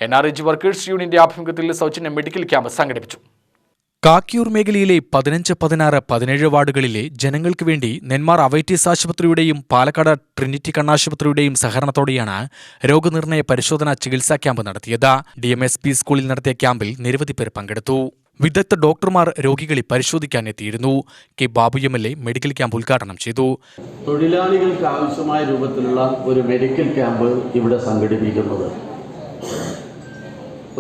NRH workers യൂണിയന്റെ ആഭിമുഖ്യത്തിൽ സൗജന്യ മെഡിക്കൽ ക്യാമ്പ് സംഘടിപ്പിച്ചു. കാക്കിയൂർ മേഖലയിലെ 15, 16, 17 വാർഡുകളിലെ ജനങ്ങൾക്ക് വേണ്ടി നെന്മാർ അവൈറ്റീസ് ആശുപത്രിയുടെയും പാലക്കാട് ട്രിനിറ്റി കണ്ണാശുപത്രിയുടെയും സഹകരണത്തോടെയാണ് രോഗനിർണയ പരിശോധനാ ചികിത്സാ ക്യാമ്പ് നടത്തിയത്. DMSP സ്കൂളിൽ നടത്തിയ ക്യാമ്പിൽ നിരവധി പേർ പങ്കെടുത്തു. വിദഗ്ധ ഡോക്ടർമാർ രോഗികളെ പരിശോധിക്കാനെത്തിയിരുന്നു. K Babu MLA medical camp ഉദ്ഘാടനം ചെയ്തു. തൊഴിലാളികൾക്ക് ആവശ്യമായ രൂപത്തിലുള്ള ഒരു മെഡിക്കൽ ക്യാമ്പ് ഇവിടെ സംഘടിപ്പിക്കുന്നത്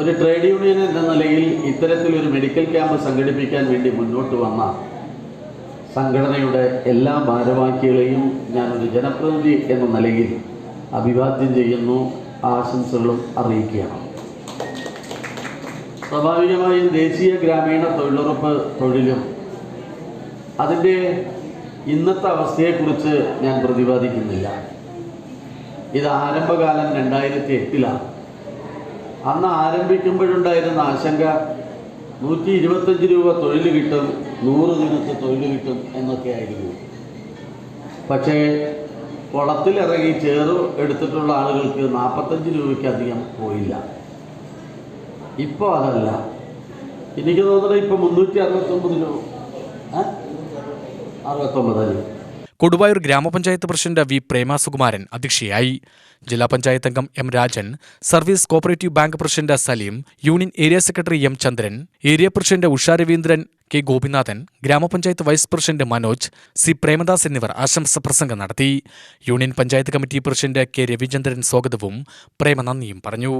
ഒരു ട്രേഡ് യൂണിയൻ എന്ന നിലയിൽ ഇത്തരത്തിലൊരു മെഡിക്കൽ ക്യാമ്പ് സംഘടിപ്പിക്കാൻ വേണ്ടി മുന്നോട്ട് വന്ന സംഘടനയുടെ എല്ലാ ഭാരവാഹികളെയും ഞാനൊരു ജനപ്രതിനിധി എന്ന നിലയിൽ അഭിവാദ്യം ചെയ്യുന്നു, ആശംസകളും അറിയിക്കുകയാണ്. സ്വാഭാവികമായും ദേശീയ ഗ്രാമീണ തൊഴിലുറപ്പ് തൊഴിലും അതിൻ്റെ ഇന്നത്തെ അവസ്ഥയെക്കുറിച്ച് ഞാൻ പ്രതിപാദിക്കുന്നില്ല. ഇത് ആരംഭകാലം 2008-ലാണ്. അന്ന് ആരംഭിക്കുമ്പോഴുണ്ടായിരുന്ന ആശങ്ക 125 രൂപ തൊഴിൽ കിട്ടും, 100 ദിനത്തെ തൊഴിൽ കിട്ടും എന്നൊക്കെ ആയിരുന്നു. പക്ഷേ കുളത്തിലിറങ്ങി ചേറ് എടുത്തിട്ടുള്ള ആളുകൾക്ക് 45 രൂപയ്ക്കധികം പോയില്ല. ഇപ്പോൾ അതല്ല, എനിക്ക് തോന്നുന്നത് ഇപ്പോൾ 369 രൂപ 69 രൂപ. കൊടുവായൂർ ഗ്രാമപഞ്ചായത്ത് പ്രസിഡന്റ് V. പ്രേമസുകുമാരൻ അധ്യക്ഷയായി. ജില്ലാ പഞ്ചായത്ത് അംഗം M. Rajan, service cooperative bank president Saleem, union area secretary M. Chandran, area president Usha Raveendran, K. Gopinathan, grama panchayat vice president Manoj, C. Premadas എന്നിവർ ആശംസ പ്രസംഗം നടത്തി. Union panchayat committee president K. Ravichandran സ്വാഗതവും പ്രേമ നന്ദിയും പറഞ്ഞു.